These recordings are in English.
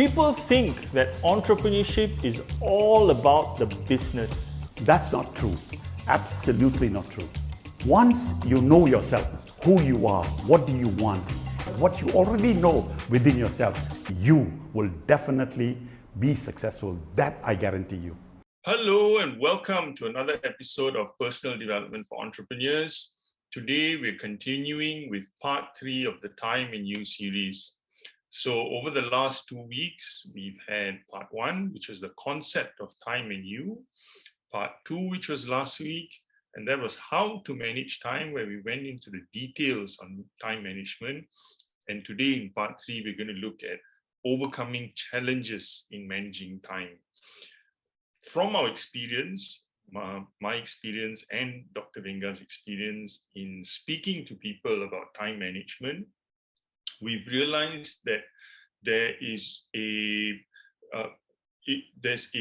People think that entrepreneurship is all about the business. That's not true. Absolutely not true. Once you know yourself, who you are, what do you want, what you already know within yourself, you will definitely be successful. That I guarantee you. Hello and welcome to another episode of Personal Development for Entrepreneurs. Today we're continuing with part 3 of the Time and You series. So over the last 2 weeks, we've had part 1, which was the concept of time and you, part 2, which was last week, and that was how to manage time, where we went into the details on time management. And today in part 3, we're going to look at overcoming challenges in managing time. From our experience, my experience and Dr. Venga's experience in speaking to people about time management, we've realized that there's a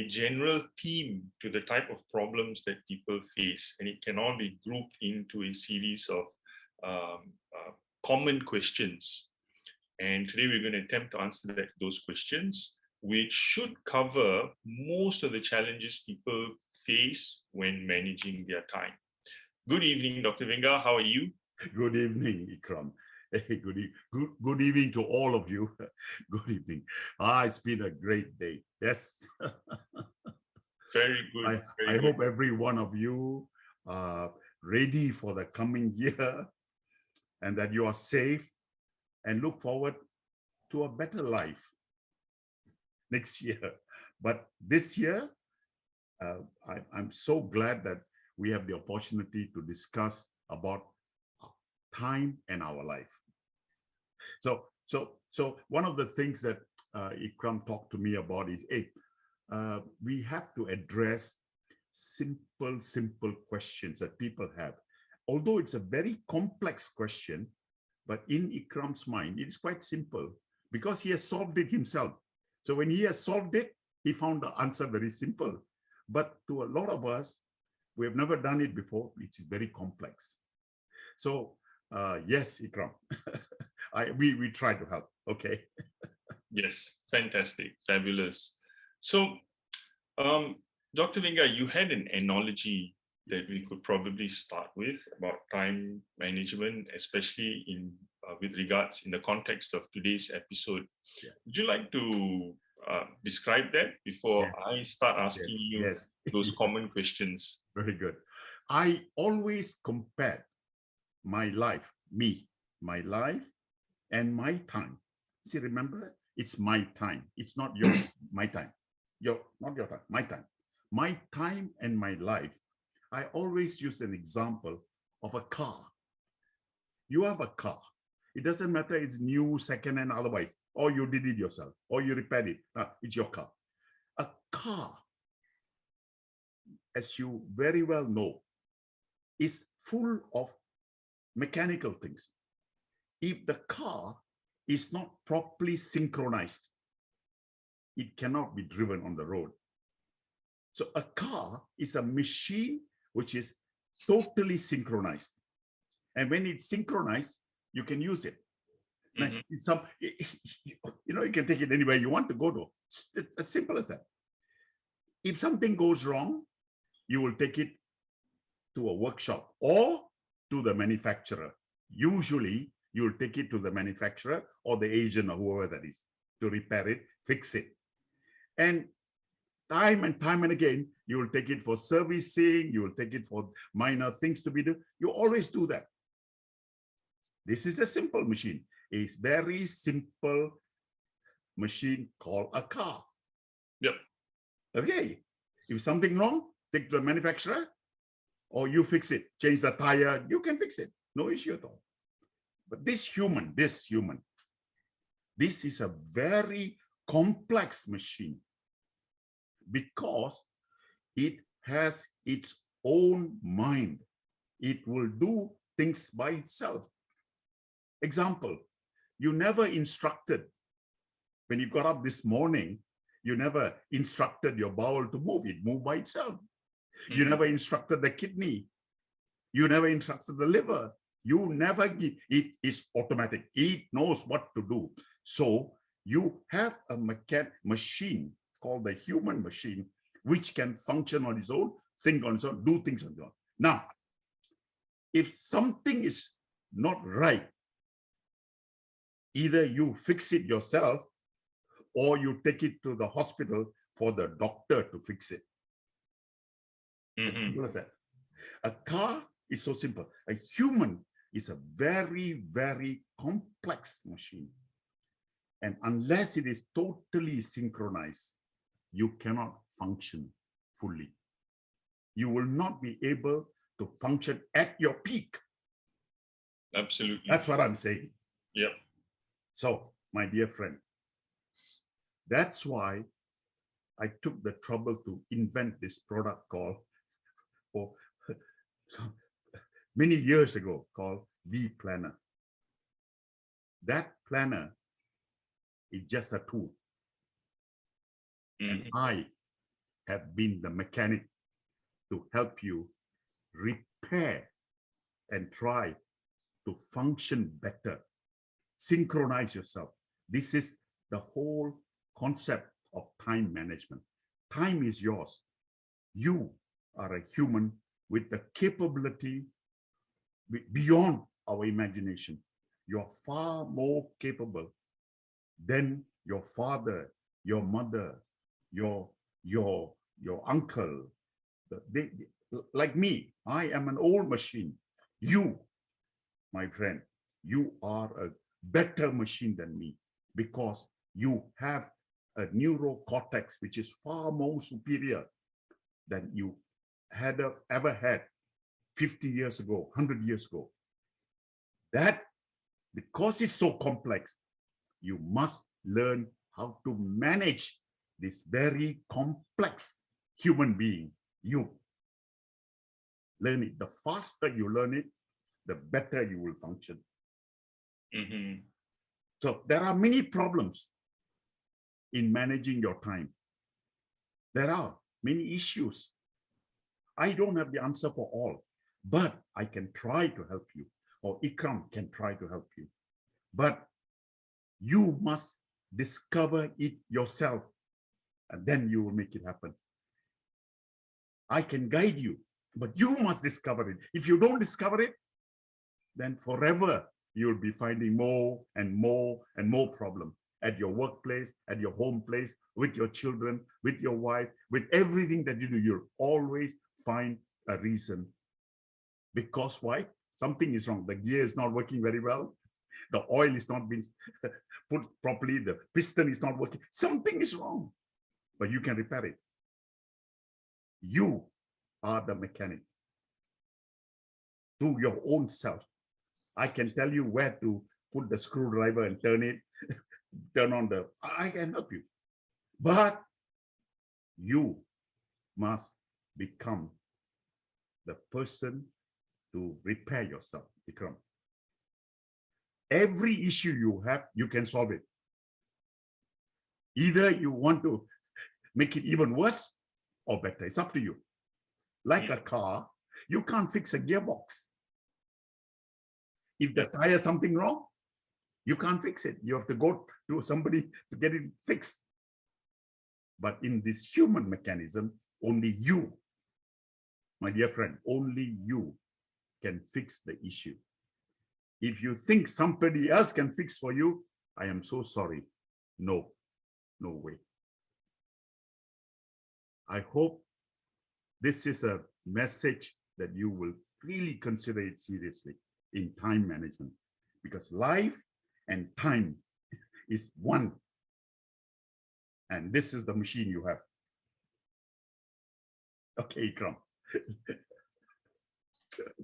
general theme to the type of problems that people face, and it can all be grouped into a series of common questions. And today we're going to attempt to answer those questions, which should cover most of the challenges people face when managing their time. Good evening, Dr. Venga. How are you? Good evening, Ikram. Hey, good evening to all of you. Good evening. It's been a great day. Yes. Very good. I hope every one of you are ready for the coming year and that you are safe and look forward to a better life next year. But this year, I'm so glad that we have the opportunity to discuss about time and our life. So one of the things that Ikram talked to me about is, we have to address simple questions that people have. Although it's a very complex question, but in Ikram's mind, it is quite simple because he has solved it himself. So when he has solved it, he found the answer very simple. But to a lot of us, we have never done it before. It is very complex. So yes, Ikram, we try to help. Okay. Yes, fantastic, fabulous. So, Dr. Venga, you had an analogy that we could probably start with about time management, especially in with regards in the context of today's episode. Yeah. Would you like to describe that before I start asking you those common questions? Very good. I always compare my life, my life and my time. See, remember, it's my time. It's not your my time. Not your time, my time. My time and my life. I always use an example of a car. You have a car. It doesn't matter it's new, second, and otherwise, or you did it yourself, or you repaired it. It's your car. A car, as you very well know, is full of mechanical things. If the car is not properly synchronized, it cannot be driven on the road. So a car is a machine which is totally synchronized. And when it's synchronized, you can use it. Mm-hmm. You can take it anywhere you want to go to. It's as simple as that. If something goes wrong, you will take it to a workshop or to the manufacturer. Usually, you will take it to the manufacturer or the agent or whoever that is to repair it, fix it. And time and again, you will take it for servicing, you will take it for minor things to be done. You always do that. This is a simple machine. It's very simple machine called a car. Yep. Okay. If something wrong, take to the manufacturer or you fix it, change the tire, you can fix it. No issue at all. But this human, this is a very complex machine because it has its own mind. It will do things by itself. Example, you never instructed, when you got up this morning, you never instructed your bowel to move. It moved by itself. Mm-hmm. You never instructed the kidney. You never instructed the liver. You never give. It is automatic. It knows what to do. So You have a machine called the human machine, which can function on its own, think on its own, do things on its own. Now, if something is not right, either you fix it yourself or you take it to the hospital for the doctor to fix it. As simple as that. A car is so simple. A human is a very, very complex machine. And unless it is totally synchronized, you cannot function fully. You will not be able to function at your peak. Absolutely. That's what I'm saying. Yep. So, my dear friend, that's why I took the trouble to invent this product called, many years ago, called V Planner. That planner is just a tool. And I have been the mechanic to help you repair and try to function better, synchronize yourself. This is the whole concept of time management. Time is yours. You are a human with the capability beyond our imagination. You're far more capable than your father, your mother, your uncle. Like me, I am an old machine. You, my friend, you are a better machine than me because you have a neurocortex which is far more superior than you had ever had 50 years ago, 100 years ago. That, because it's so complex, you must learn how to manage this very complex human being, you. Learn it. The faster you learn it, the better you will function. So there are many problems in managing your time. There are many issues. I don't have the answer for all, but I can try to help you, or Ikram can try to help you. But you must discover it yourself, and then you will make it happen. I can guide you, but you must discover it. If you don't discover it, then forever you'll be finding more and more and more problems at your workplace, at your home place, with your children, with your wife, with everything that you do. You'll always find a reason. Because why? Something is wrong. The gear is not working very well. The oil is not being put properly. The piston is not working. Something is wrong, but you can repair it. You are the mechanic to your own self. I can tell you where to put the screwdriver and turn it, turn on the, I can help you. But you must become the person to repair yourself, Ikram. Every issue you have, you can solve it. Either you want to make it even worse or better. It's up to you. Like a car, you can't fix a gearbox. If the tire is something wrong, you can't fix it. You have to go to somebody to get it fixed. But in this human mechanism, only you, my dear friend, only you can fix the issue. If you think somebody else can fix for you, I am so sorry. No, no way. I hope this is a message that you will really consider it seriously in time management, because life and time is one. And this is the machine you have. Okay, Ikram.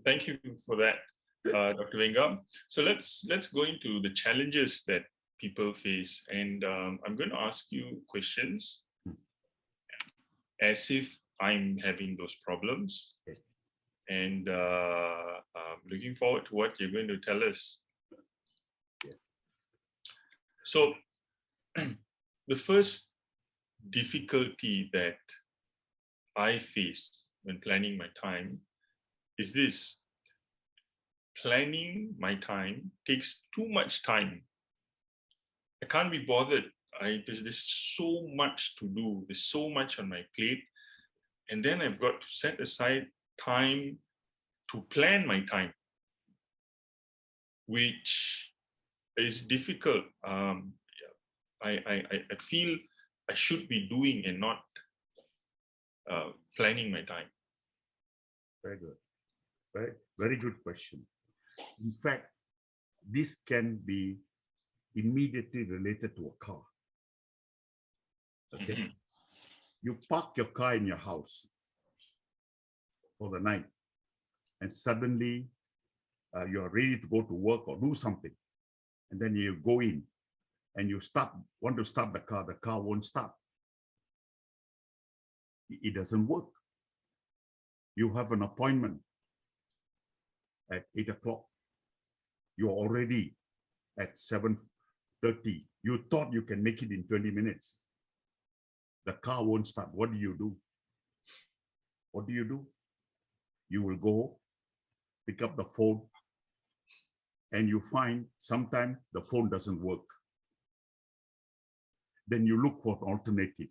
Thank you for that, Dr. Venga. So let's go into the challenges that people face, and I'm going to ask you questions as if I'm having those problems, and looking forward to what you're going to tell us. So the first difficulty that I face when planning my time is this: planning my time takes too much time. I can't be bothered there's so much to do. There's so much on my plate. And then I've got to set aside time to plan my time, which is difficult. I feel I should be doing and not planning my time. Very good. Very good question. In fact, this can be immediately related to a car. Okay. Mhm. You park your car in your house for the night, and suddenly you are ready to go to work or do something. And then you go in and you want to start the car won't start. It doesn't work. You have an appointment at 8 o'clock. You're already at 7:30. You thought you can make it in 20 minutes. The car won't start. What do you do? What do you do? You will go pick up the phone, and you find sometimes the phone doesn't work. Then you look for an alternative.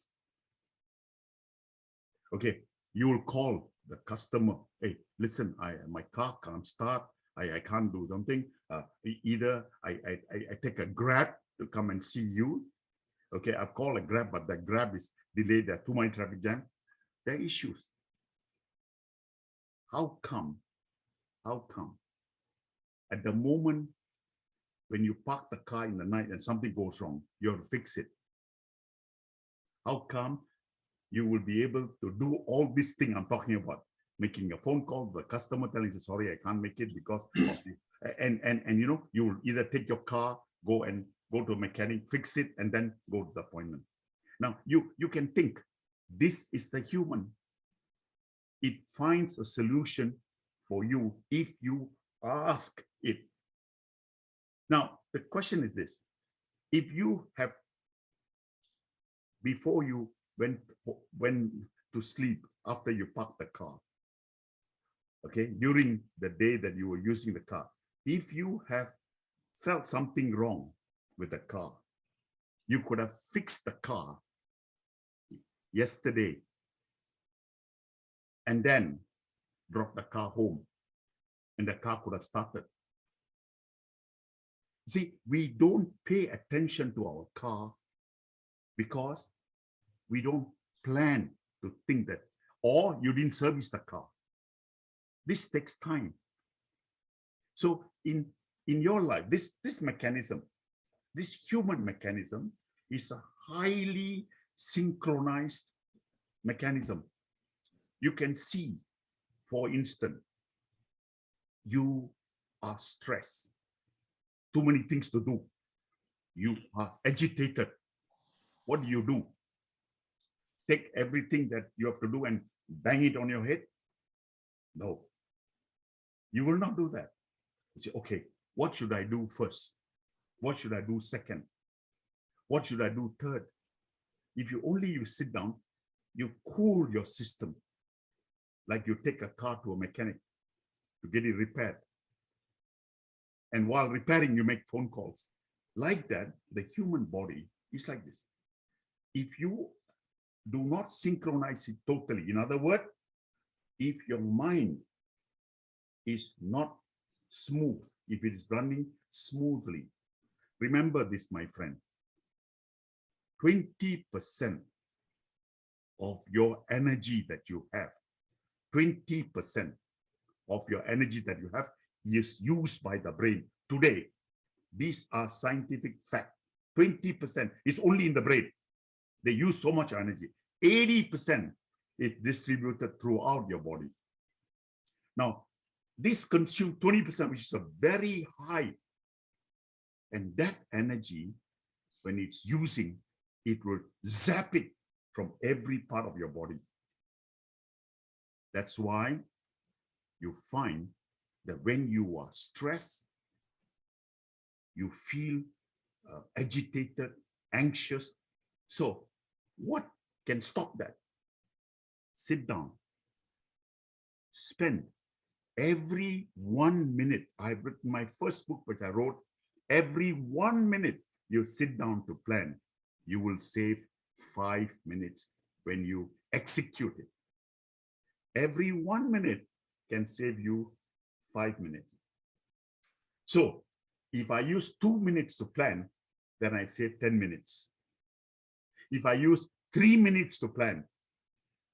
Okay, you will call the customer. Hey, listen, my car can't start. I can't do something. Either I take a Grab to come and see you. Okay, I've called a Grab, but the Grab is delayed. There are too many traffic jam. There are issues. How come? How come? At the moment when you park the car in the night and something goes wrong, you have to fix it. How come you will be able to do all this thing I'm talking about? Making a phone call, the customer telling you, sorry, I can't make it because of the, and you know, you will either take your car, go to a mechanic, fix it, and then go to the appointment. Now, you can think, this is the human. It finds a solution for you if you ask it. Now, the question is this: if you have, before you went to sleep, after you parked the car, okay, during the day that you were using the car, if you have felt something wrong with the car, you could have fixed the car yesterday and then brought the car home, and the car could have started. See, we don't pay attention to our car because we don't plan to think that, or you didn't service the car. This takes time. So in your life, this mechanism, this human mechanism, is a highly synchronized mechanism. You can see, for instance, you are stressed, too many things to do. You are agitated. What do? Take everything that you have to do and bang it on your head? No. You will not do that. You say, okay, what should I do first? What should I do second? What should I do third? If you sit down, you cool your system, like you take a car to a mechanic to get it repaired. And while repairing, you make phone calls. Like that, the human body is like this. If you do not synchronize it totally, in other words, if your mind is not smooth, if it is running smoothly, remember this, my friend, 20% of your energy that you have, 20% of your energy that you have is used by the brain today. These are scientific facts. 20% is only in the brain. They use so much energy. 80% is distributed throughout your body. Now, this consumes 20%, which is a very high. And that energy, when it's using, it will zap it from every part of your body. That's why you find that when you are stressed, you feel agitated, anxious. So what can stop that? Sit down. Spend every 1 minute. I've written my first book, which I wrote, every 1 minute you sit down to plan. you will save 5 minutes when you execute it. Every 1 minute can save you 5 minutes. So if I use 2 minutes to plan, then I save 10 minutes. If I use 3 minutes to plan,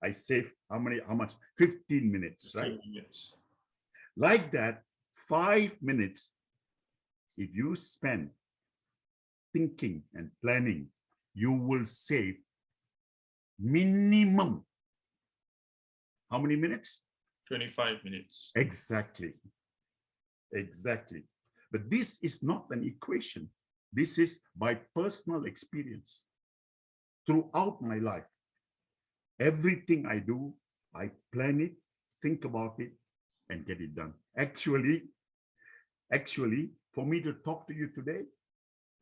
I save how much? 15 minutes, right? 15 minutes. Like that, 5 minutes, if you spend thinking and planning, you will save minimum how many minutes? 25 minutes. Exactly. Exactly. But this is not an equation. This is by personal experience. Throughout my life, everything I do, I plan it, think about it, and get it done. Actually, for me to talk to you today,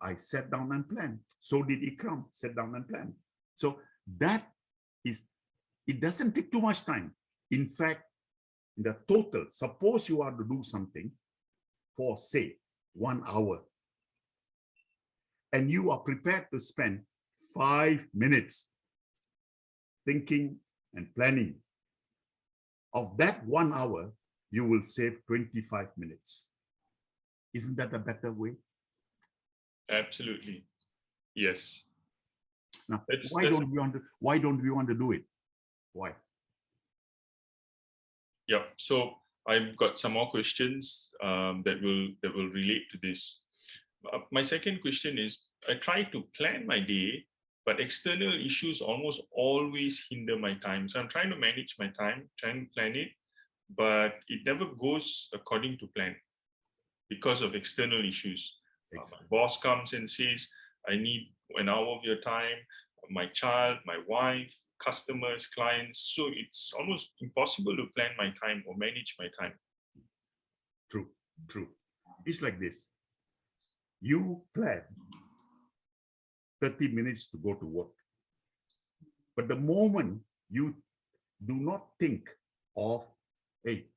I sat down and planned. So did Ikram, sat down and planned. So that is, it doesn't take too much time. In fact, the total, suppose you are to do something for, say, 1 hour, and you are prepared to spend 5 minutes thinking and planning. Of that 1 hour, you will save 25 minutes. Isn't that a better way? Absolutely. Yes. Now, why don't we want to do it? Why? Yeah. So I've got some more questions that will relate to this. My second question is, I try to plan my day, but external issues almost always hinder my time. So I'm trying to manage my time, trying to plan it, but it never goes according to plan because of external issues. Exactly. My boss comes and says, I need an hour of your time, my child, my wife, customers, clients. So it's almost impossible to plan my time or manage my time. True, true. It's like this. You plan 30 minutes to go to work. But the moment you do not think of, hey,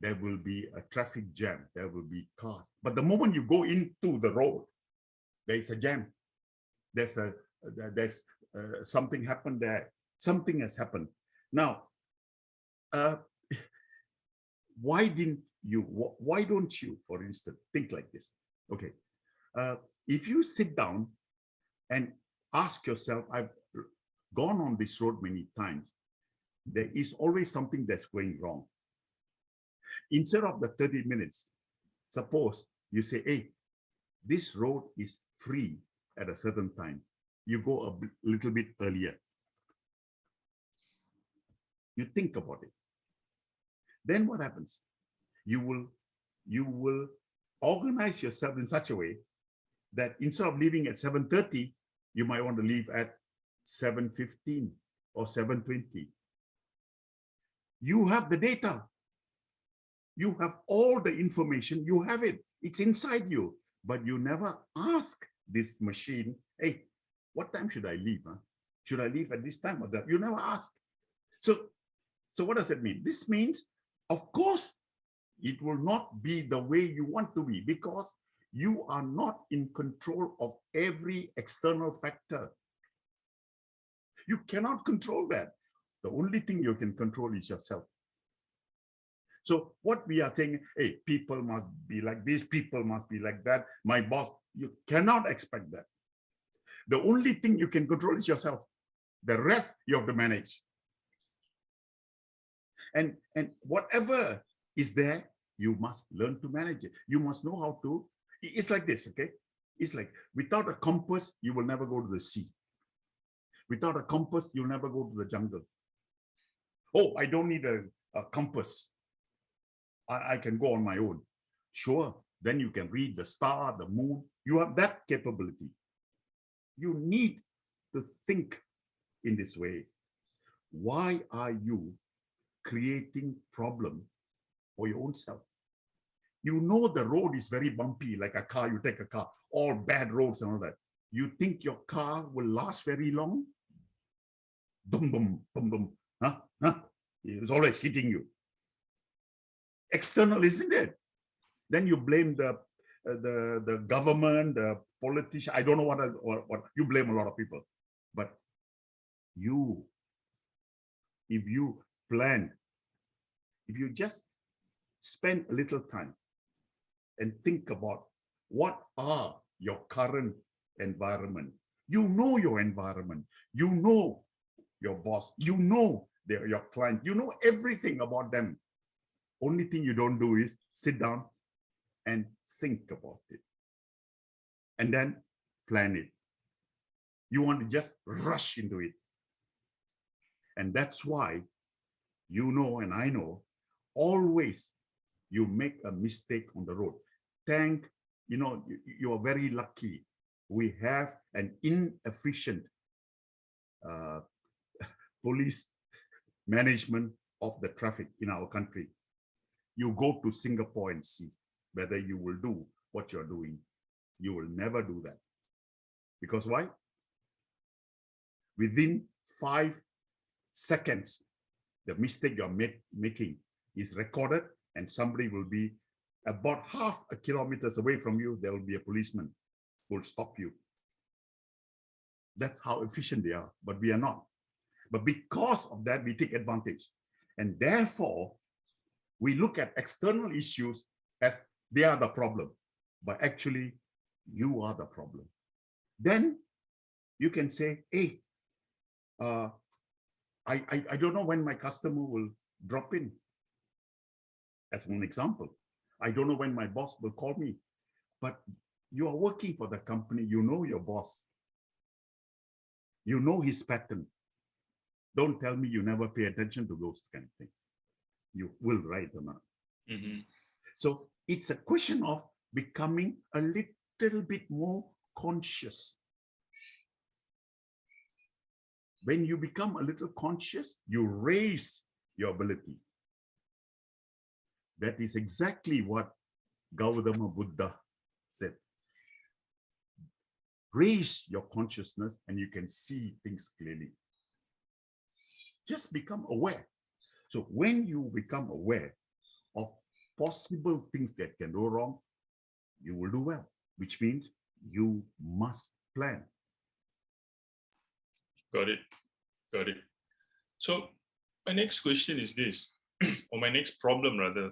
there will be a traffic jam, there will be cars. But the moment you go into the road, there is a jam. There's something happened there. Something has happened. Now, why don't you, for instance, think like this? Okay, if you sit down and ask yourself, I've gone on this road many times, there is always something that's going wrong. Instead of the 30 minutes, suppose you say, hey, this road is free at a certain time. You go a little bit earlier. You think about it. Then what happens? You will organize yourself in such a way that instead of leaving at 7:30, you might want to leave at 7:15 or 7:20. You have the data. You have all the information. You have it. It's inside you. But you never ask this machine, hey, what time should I leave? Huh? Should I leave at this time or that? You never ask. So what does that mean? This means, of course, it will not be the way you want to be because you are not in control of every external factor. You cannot control that. The only thing you can control is yourself. So what we are saying, hey, people must be like this, people must be like that. My boss, you cannot expect that. The only thing you can control is yourself. The rest you have to manage. And whatever is there, you must learn to manage it. You must know how to. It's like this, okay? It's like without a compass, you will never go to the sea. Without a compass, you'll never go to the jungle. Oh, I don't need a compass. I can go on my own. Sure, then you can read the star, the moon. You have that capability. You need to think in this way. Why are you creating problem for your own self? You know the road is very bumpy, like a car, you take a car, all bad roads and all that. You think your car will last very long? Boom, boom, boom, boom. Huh? It's always hitting you. External, isn't it? Then you blame the government, the politician, I don't know what you blame a lot of people, but if you plan, if you just spend a little time and think about what are your current environment, you know your environment, you know your boss, you know your client, you know everything about them. Only thing you don't do is sit down and think about it and then plan it. You want to just rush into it. And that's why, you know, and I know, always you make a mistake on the road. You are very lucky. We have an inefficient police management of the traffic in our country. You go to Singapore and see whether you will do what you're doing. You will never do that. Because why? Within 5 seconds, the mistake you're making is recorded, and somebody will be about half a kilometers away from you. There will be a policeman who will stop you. That's how efficient they are, but we are not. But because of that, we take advantage. And therefore, we look at external issues as they are the problem, but actually you are the problem. Then you can say, hey, I don't know when my customer will drop in. As one example, I don't know when my boss will call me, but you are working for the company. You know your boss. You know his pattern. Don't tell me you never pay attention to those kind of things. You will, right or not? Mm-hmm. So it's a question of becoming a little bit more conscious. When you become a little conscious, you raise your ability. That is exactly what Gautama Buddha said. Raise your consciousness and you can see things clearly. Just become aware. So when you become aware of possible things that can go wrong, you will do well, which means you must plan. Got it. Got it. So my next question is this, or my next problem rather.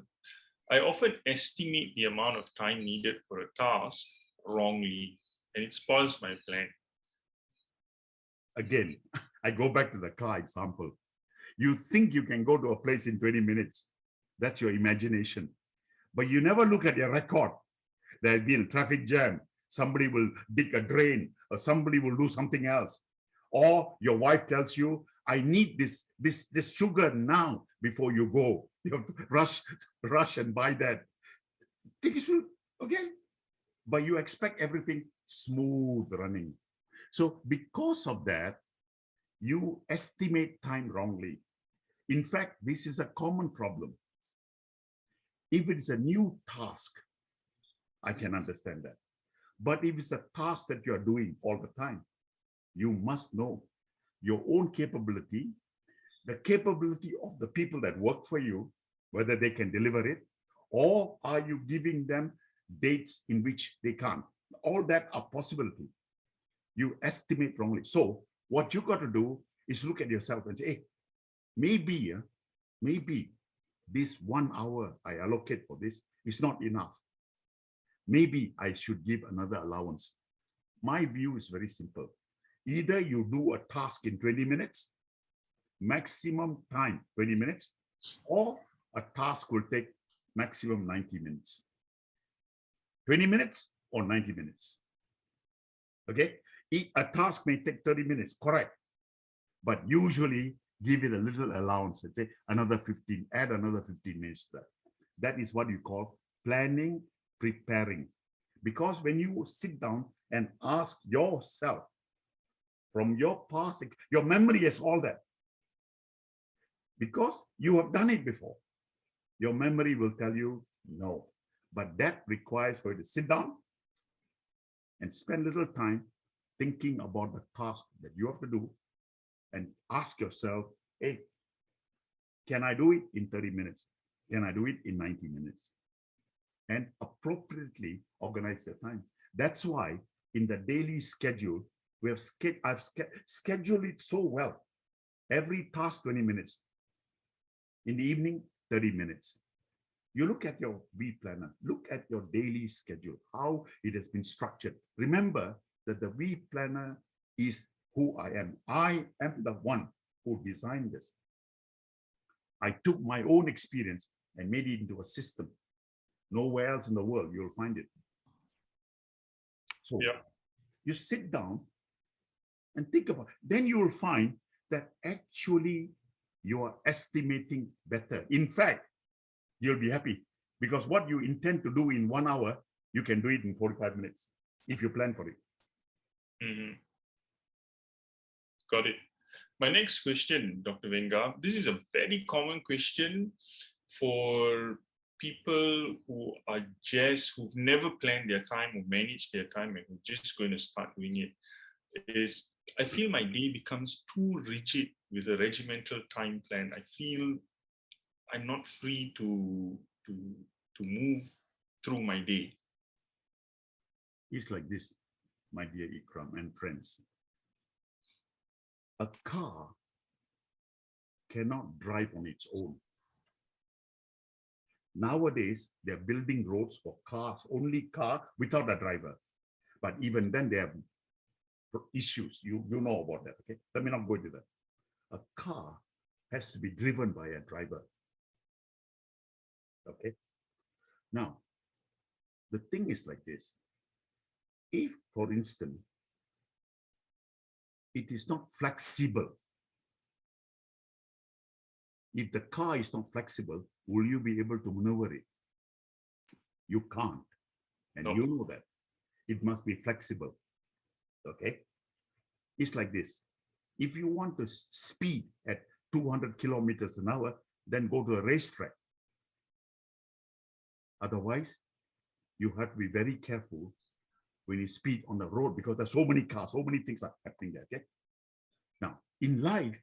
I often estimate the amount of time needed for a task wrongly, and it spoils my plan. Again, I go back to the car example. You think you can go to a place in 20 minutes. That's your imagination. But you never look at your record. There'll be a traffic jam. Somebody will dig a drain, or somebody will do something else. Or your wife tells you, I need this sugar now before you go. You have to rush and buy that. Okay. But you expect everything smooth running. So because of that, you estimate time wrongly. In fact, this is a common problem. If it's a new task, I can understand that. But if it's a task that you are doing all the time, you must know your own capability, the capability of the people that work for you, whether they can deliver it, or are you giving them dates in which they can't. All that are possibility. You estimate wrongly. So what you got to do is look at yourself and say, hey, maybe this 1 hour I allocate for this is not enough. Maybe I should give another allowance. My view is very simple. Either you do a task in 20 minutes, maximum time 20 minutes, or a task will take maximum 90 minutes. 20 minutes or 90 minutes. Okay? A task may take 30 minutes, correct. But usually give it a little allowance. Say another 15, add another 15 minutes to that. That is what you call planning, preparing. Because when you sit down and ask yourself from your past, your memory is all that. Because you have done it before. Your memory will tell you no. But that requires for you to sit down and spend a little time thinking about the task that you have to do and ask yourself, hey, can I do it in 30 minutes? Can I do it in 90 minutes? And appropriately organize your time. That's why in the daily schedule, I've scheduled it so well. Every task, 20 minutes. In the evening, 30 minutes. You look at your V planner, look at your daily schedule, how it has been structured. Remember that the V planner is who I am. I am the one who designed this. I took my own experience and made it into a system. Nowhere else in the world you'll find it. So you sit down and think about it. Then you will find that actually you are estimating better. In fact, you'll be happy because what you intend to do in 1 hour, you can do it in 45 minutes if you plan for it. Mm-hmm. Got it. My next question, Dr. Venga, this is a very common question for people who are who've never planned their time or managed their time and who are just going to start doing it, is I feel my day becomes too rigid with a regimental time plan. I feel I'm not free to move through my day. It's like this, my dear Ikram and friends. A car cannot drive on its own. Nowadays, they're building roads for cars, only car without a driver. But even then, they have issues. You know about that, okay? Let me not go into that. A car has to be driven by a driver. Okay? Now, the thing is like this. If, for instance, it is not flexible, if the car is not flexible, will you be able to maneuver it? You can't. And you know that. It must be flexible. Okay? It's like this. If you want to speed at 200 kilometers an hour, then go to a racetrack. Otherwise, you have to be very careful when you speed on the road because there's so many cars, so many things are happening there. Okay? Now, in life,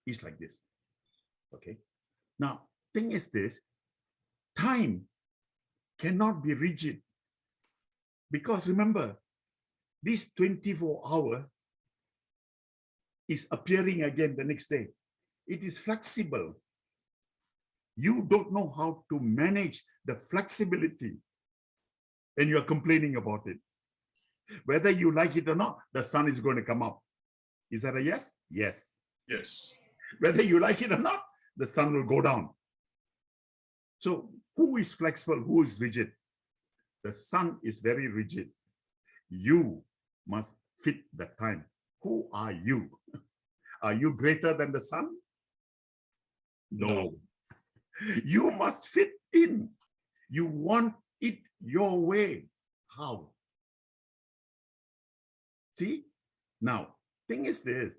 it's like this. Okay? Now, thing is this, time cannot be rigid. Because remember, this 24-hour is appearing again the next day. It is flexible. You don't know how to manage the flexibility and you're complaining about it. Whether you like it or not, the sun is going to come up. Is that a yes? Yes. Yes. Whether you like it or not, the sun will go down. So who is flexible? Who is rigid? The sun is very rigid. You must fit the time. Who are you? Are you greater than the sun? No. You must fit in. You want it your way. How? See? Now, thing is this.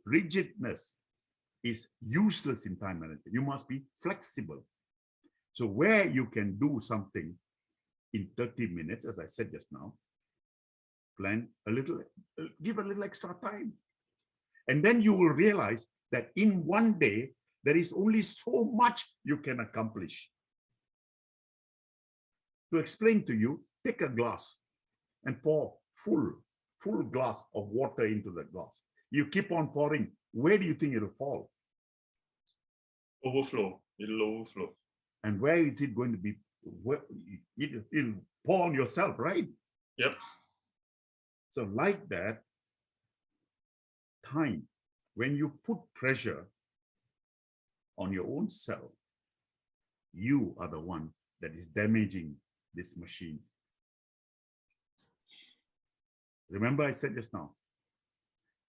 Rigidness is useless in time management. You must be flexible. So where you can do something in 30 minutes, as I said just now, plan a little, give a little extra time. And then you will realize that in one day, there is only so much you can accomplish. To explain to you, take a glass and pour full glass of water into the glass. You keep on pouring. Where do you think it will fall? Overflow. It'll overflow. And where is it going to be? It'll pour on yourself, right? Yep. So like that, time, when you put pressure on your own self, you are the one that is damaging this machine. Remember I said just now,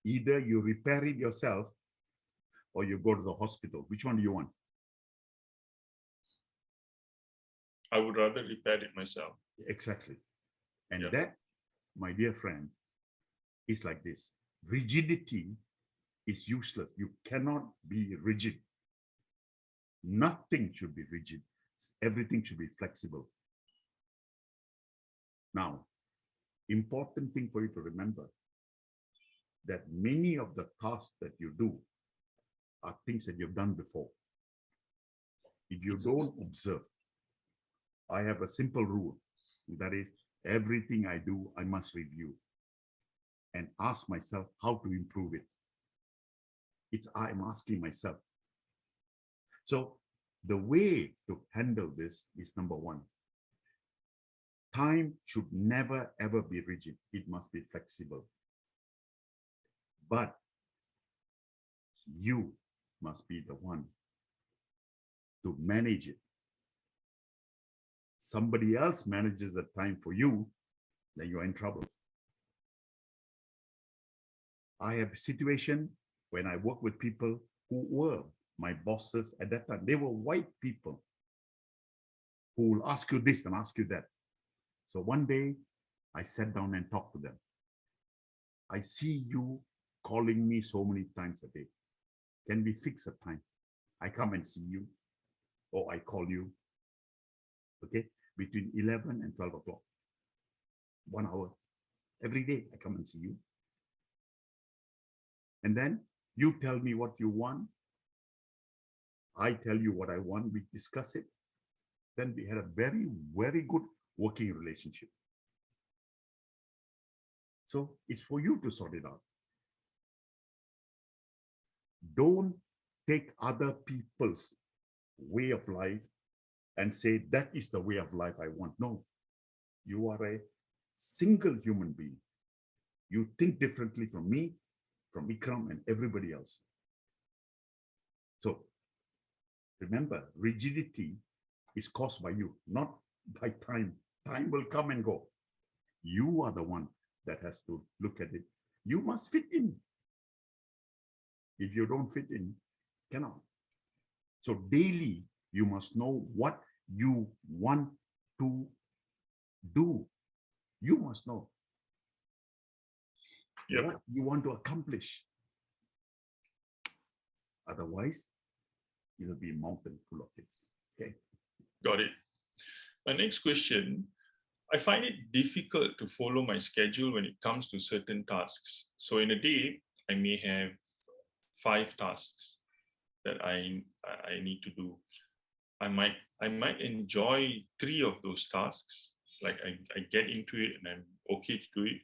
either you repair it yourself or you go to the hospital. Which one do you want? I would rather repair it myself. Exactly. And that, my dear friend, is like this. Rigidity is useless. You cannot be rigid. Nothing should be rigid. Everything should be flexible. Now, important thing for you to remember that many of the tasks that you do are things that you've done before. If you don't observe, I have a simple rule. That is, Everything I do, I must review and ask myself how to improve it. I'm asking myself. So the way to handle this is number one. Time should never, ever be rigid. It must be flexible. But you must be the one to manage it. Somebody else manages the time for you, then you're in trouble. I have a situation when I work with people who were my bosses at that time. They were white people who will ask you this and ask you that. So one day I sat down and talked to them. I see you calling me so many times a day. Can we fix a time? I come and see you, or I call you, okay, between 11 and 12 o'clock. 1 hour. Every day I come and see you. And then you tell me what you want. I tell you what I want. We discuss it. Then we had a very, very good working relationship. So it's for you to sort it out. Don't take other people's way of life and say, that is the way of life I want. No, you are a single human being. You think differently from me, from Ikram and everybody else. So remember, rigidity is caused by you, not by time. Time will come and go. You are the one that has to look at it. You must fit in. If you don't fit in, cannot. So daily, you must know what you want to do. You must know what you want to accomplish. Otherwise, it'll be a mountain full of things. Okay. Got it. My next question, I find it difficult to follow my schedule when it comes to certain tasks. So in a day, I may have 5 tasks that I need to do. I might enjoy 3 of those tasks, like I get into it and I'm okay to do it.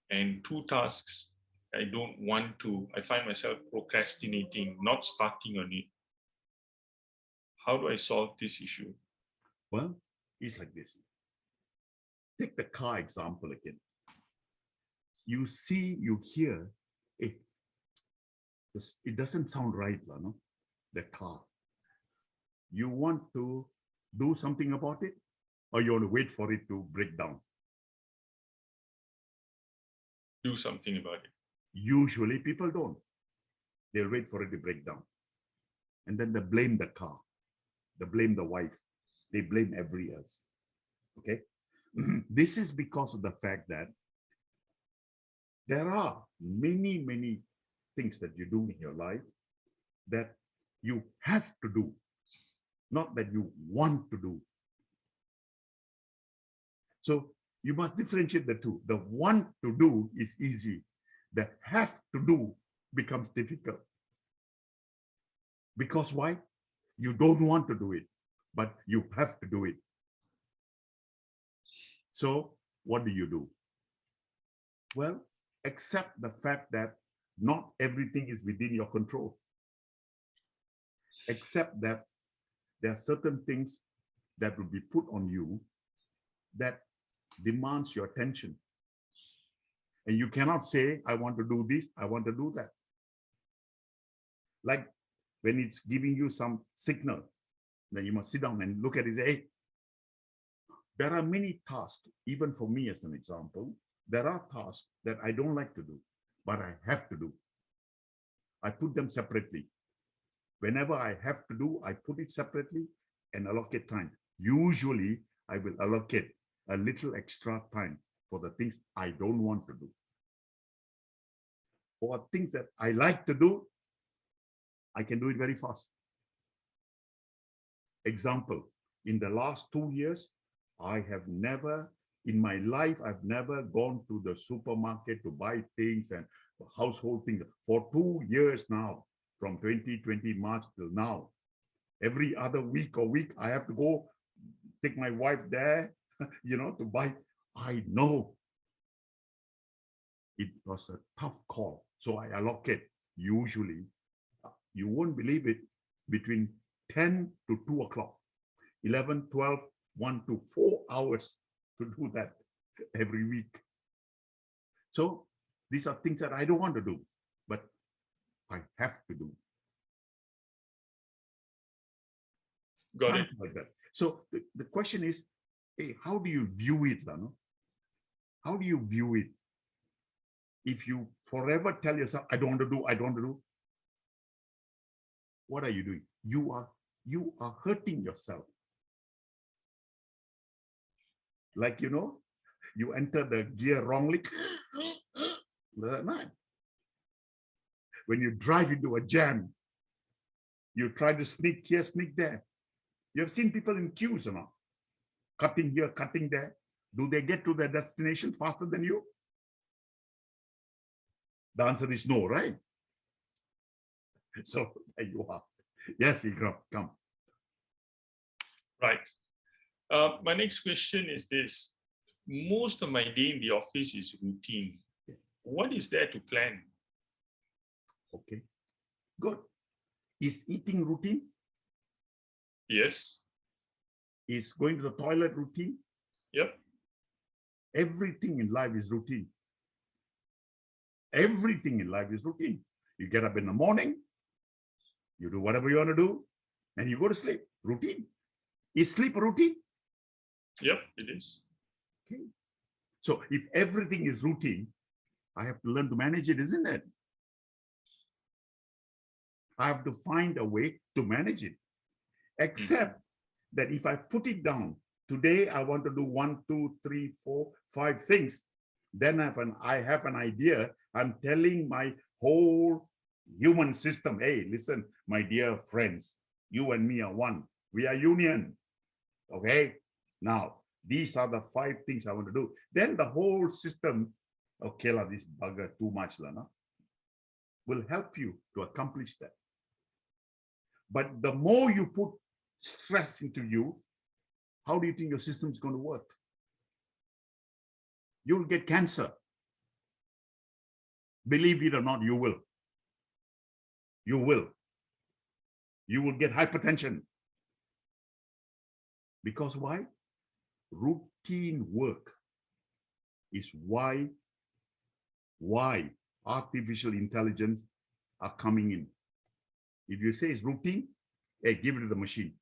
And 2 tasks I don't want to, I find myself procrastinating, not starting on it. How do I solve this issue? Well, it's like this. Take the car example again. You see, you hear, it doesn't sound right, no? The car. You want to do something about it, or you want to wait for it to break down? Do something about it. Usually people don't. They'll wait for it to break down. And then they blame the car. They blame the wife. They blame everybody else. Okay? This is because of the fact that there are many, many things that you do in your life that you have to do, not that you want to do. So you must differentiate the two. The want to do is easy. The have to do becomes difficult. Because why? You don't want to do it, but you have to do it. So what do? Well, accept the fact that not everything is within your control. Accept that there are certain things that will be put on you that demands your attention. And you cannot say, I want to do this, I want to do that. Like when it's giving you some signal, then you must sit down and look at it and say, hey, there are many tasks, even for me as an example, there are tasks that I don't like to do, but I have to do. I put them separately. Whenever I have to do, I put it separately and allocate time. Usually, I will allocate a little extra time for the things I don't want to do. For things that I like to do, I can do it very fast. Example, in the last 2 years, I have never, in my life, I've never gone to the supermarket to buy things and household things. For 2 years now, from 2020 March till now, every other week, I have to go take my wife there, to buy I know it was a tough call. So I allocate usually, you won't believe it, between 10 to 2 o'clock, 11, 12, 1 to 4 hours to do that every week. So these are things that I don't want to do, but I have to do. Got it. Like that. So the question is, hey, how do you view it, Lano? How do you view it? If you forever tell yourself, I don't want to do, I don't want to do, what are you doing? You are hurting yourself. Like, you enter the gear wrongly. When you drive into a jam, you try to sneak here, sneak there. You have seen people in queues or not? Cutting here, cutting there. Do they get to their destination faster than you? The answer is no, right? So there you are. Yes, Ikram, come. Right. My next question is this. Most of my day in the office is routine. What is there to plan? Okay, good. Is eating routine? Yes. Is going to the toilet routine? Yep. Everything in life is routine. Everything in life is routine. You get up in the morning, you do whatever you want to do, and you go to sleep. Routine. Is sleep a routine? Yep, it is. Okay. So if everything is routine, I have to learn to manage it, isn't it? I have to find a way to manage it. Except that if I put it down, today I want to do 1, 2, 3, 4, 5 things. Then I have an idea. I'm telling my whole human system, hey, listen, my dear friends, you and me are one. We are union. Okay? Now, these are the 5 things I want to do. Then the whole system, okay, this bugger too much, no? Will help you to accomplish that. But the more you put stress into you, how do you think your system is going to work? You'll get cancer. Believe it or not, you will. You will. You will get hypertension. Because why? Routine work is why artificial intelligence are coming in. If you say it's routine, hey, give it to the machine.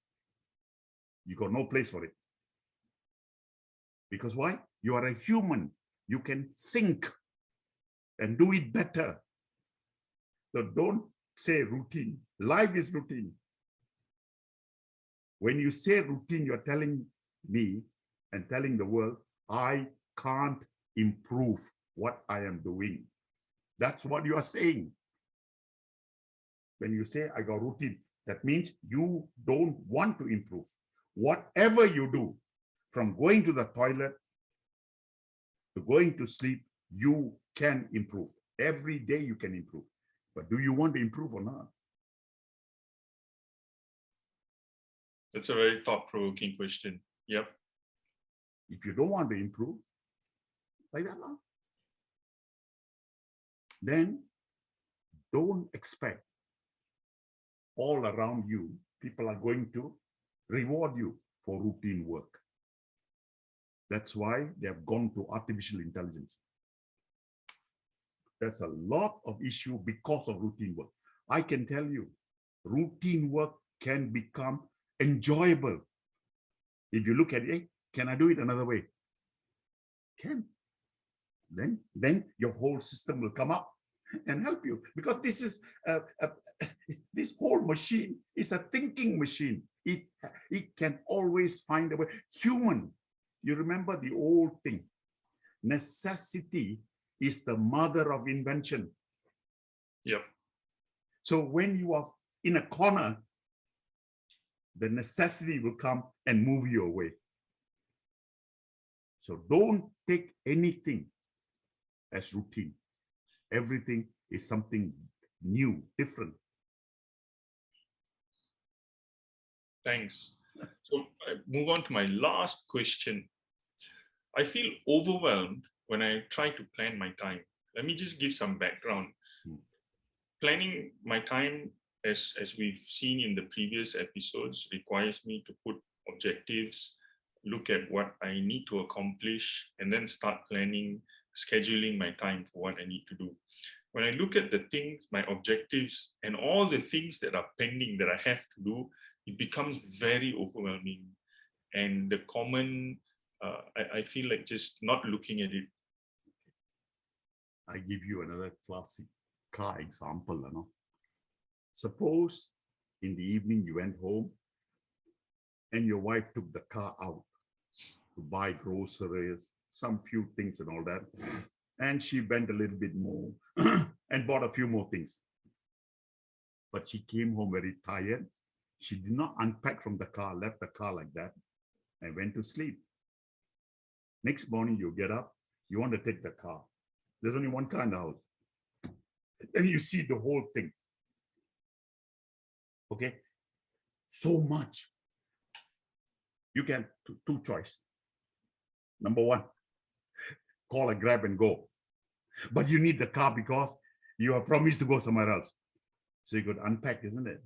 You got no place for it. Because why? You are a human. You can think and do it better. So don't say routine. Life is routine. When you say routine, you're telling me and telling the world, I can't improve what I am doing. That's what you are saying. When you say I got routine, that means you don't want to improve. Whatever you do, from going to the toilet to going to sleep, you can improve. Every day you can improve. But do you want to improve or not? That's a very thought-provoking question. Yep. If you don't want to improve, like that, then don't expect all around you, people are going to reward you for routine work. That's why they have gone to artificial intelligence. There's a lot of issue because of routine work. I can tell you, routine work can become enjoyable. If you look at it, can I do it another way? Can. Then your whole system will come up and help you, because this is this whole machine is a thinking machine. It can always find a way. Human, you remember the old thing, necessity is the mother of invention. Yep. So when you are in a corner, the necessity will come and move you away. So don't take anything as routine. Everything is something new, different. Thanks. So I move on to my last question. I feel overwhelmed when I try to plan my time. Let me just give some background. Planning my time, as we've seen in the previous episodes, requires me to put objectives, look at what I need to accomplish, and then start planning, scheduling my time for what I need to do. When I look at the things, my objectives, and all the things that are pending that I have to do, it becomes very overwhelming. And the common, I feel like just not looking at it. I give you another classic car example. You know? Suppose in the evening you went home and your wife took the car out to buy groceries, some few things and all that. And she went a little bit more and bought a few more things. But she came home very tired. She did not unpack from the car, left the car like that, and went to sleep. Next morning, you get up, you want to take the car. There's only one car in the house. Then you see the whole thing. Okay? So much. You can, two choice. Number one, call a Grab and go. But you need the car because you are promised to go somewhere else. So you could unpack, isn't it?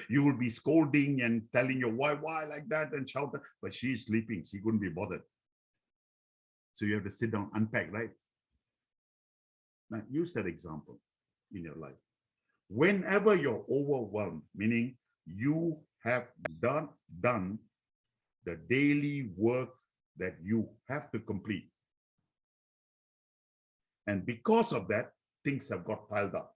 You will be scolding and telling your wife, why like that, and shout, but she's sleeping. She couldn't be bothered. So you have to sit down, unpack, right? Now use that example in your life. Whenever you're overwhelmed, meaning you have done the daily work that you have to complete. And because of that, things have got piled up.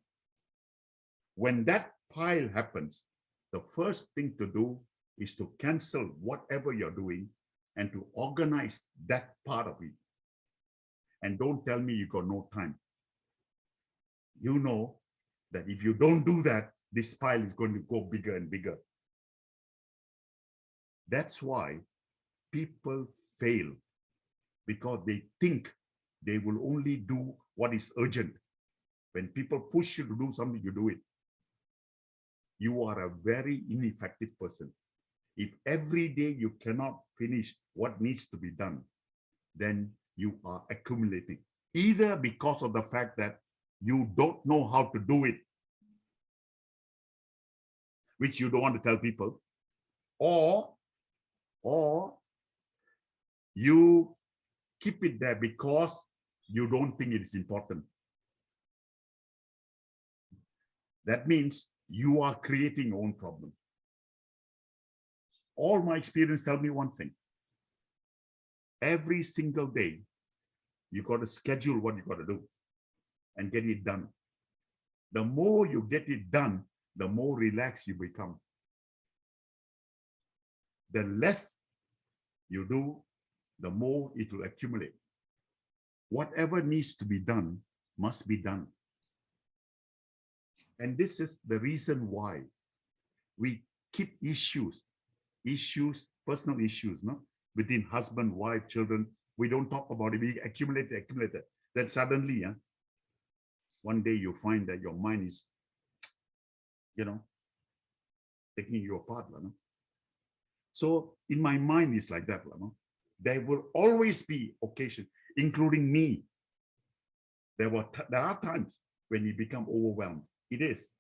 When that pile happens, the first thing to do is to cancel whatever you're doing and to organize that part of it. And don't tell me you got no time. You know that if you don't do that, this pile is going to go bigger and bigger. That's why people fail, because they think they will only do what is urgent. When people push you to do something, you do it. You are a very ineffective person. If every day you cannot finish what needs to be done, then you are accumulating. Either because of the fact that you don't know how to do it, which you don't want to tell people, or you keep it there because you don't think it is important. That means you are creating your own problem. All my experience tell me one thing. Every single day, you got to schedule what you got to do and get it done. The more you get it done, the more relaxed you become. The less you do, the more it will accumulate. Whatever needs to be done must be done. And this is the reason why we keep issues, personal issues, no? Within husband, wife, children. We don't talk about it. We accumulate. Then suddenly, one day you find that your mind is, taking you apart. No? So in my mind, it's like that. No? There will always be occasion, including me. There are times when you become overwhelmed. It is.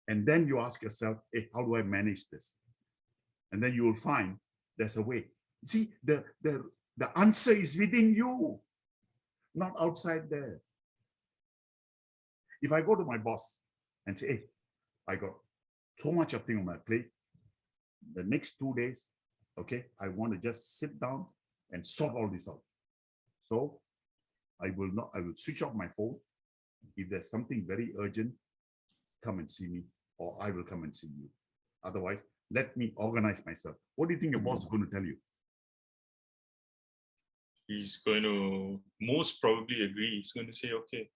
And then you ask yourself, hey, how do I manage this? And then you will find there's a way. See, the answer is within you, not outside there. If I go to my boss and say, hey, I got so much of things on my plate, the next 2 days, okay, I want to just sit down and sort all this out. So I will switch off my phone. If there's something very urgent, come and see me, or I will come and see you. Otherwise, let me organize myself. What do you think your boss is going to tell you? He's going to most probably agree. He's going to say, okay.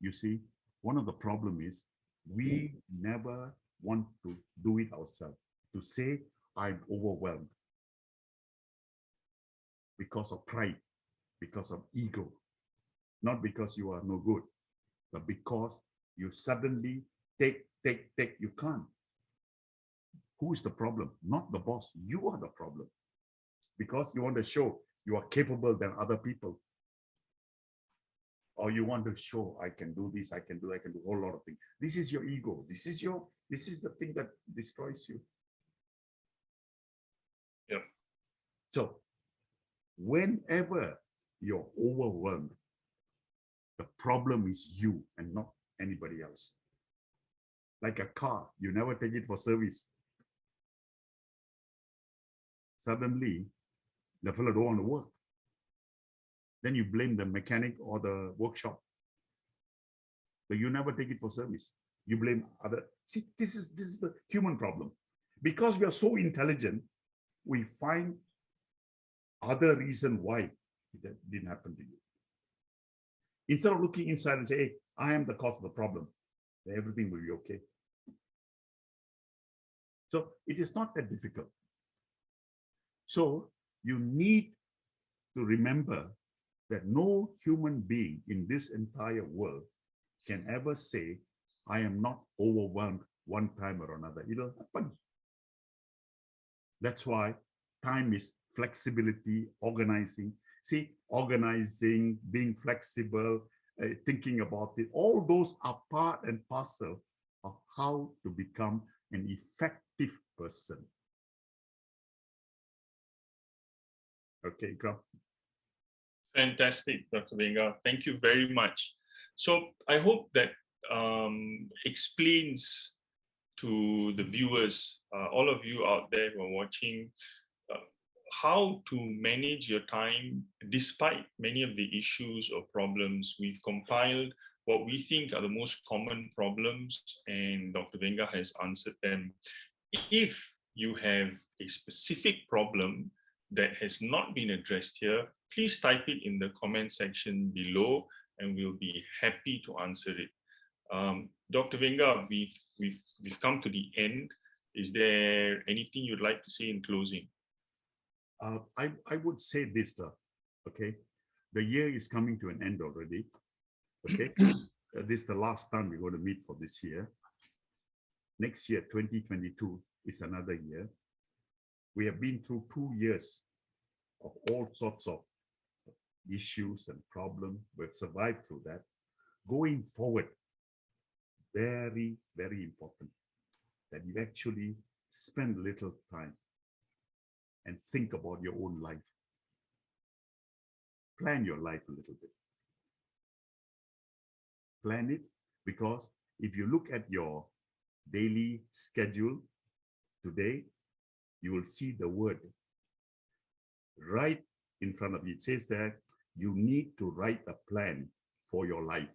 You see, one of the problems is we never want to do it ourselves, to say, I'm overwhelmed because of pride, because of ego, not because you are no good, but because you suddenly take, you can't. who is the problem? Not the boss. You are the problem. Because you want to show you are capable than other people. Or you want to show I can do this, I can do a whole lot of things. This is your ego. This is the thing that destroys you. Yeah. So whenever you're overwhelmed, the problem is you and not anybody else. Like a car, you never take it for service. Suddenly, the fellow don't want to work. Then you blame the mechanic or the workshop. But you never take it for service. You blame other. See, this is the human problem. Because we are so intelligent, we find other reason why it didn't happen to you. Instead of looking inside and say, hey, I am the cause of the problem, then everything will be okay. So it is not that difficult. So you need to remember that no human being in this entire world can ever say, I am not overwhelmed one time or another. It'll happen. That's why time is flexibility, organizing. See, organizing, being flexible, thinking about it, all those are part and parcel of how to become an effective person. Okay, Ikram. Fantastic, Dr. Venga. Thank you very much. So I hope that explains to the viewers, all of you out there who are watching, how to manage your time despite many of the issues or problems. We've compiled what we think are the most common problems, and Dr. Venga has answered them. If you have a specific problem that has not been addressed here, please type it in the comment section below and we'll be happy to answer it. Dr. Venga, we've come to the end. Is there anything you'd like to say in closing? I would say this, okay? The year is coming to an end already, okay? This is the last time we're going to meet for this year. Next year, 2022, is another year. We have been through 2 years of all sorts of issues and problems. We've survived through that. Going forward, very, very important that you actually spend little time and think about your own life. Plan your life a little bit. Plan it, because if you look at your daily schedule today, you will see the word right in front of you. It says that you need to write a plan for your life.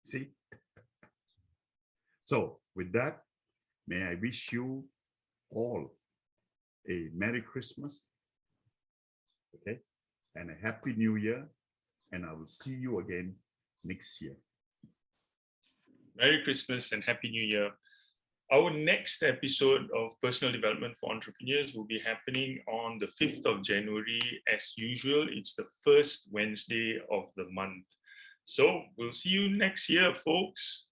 See? So with that, may I wish you all a Merry Christmas, okay, and a Happy New Year, and I will see you again next year. Merry Christmas and Happy New Year. Our next episode of Personal Development for Entrepreneurs will be happening on the 5th of January. As usual, it's the first Wednesday of the month. So we'll see you next year, folks.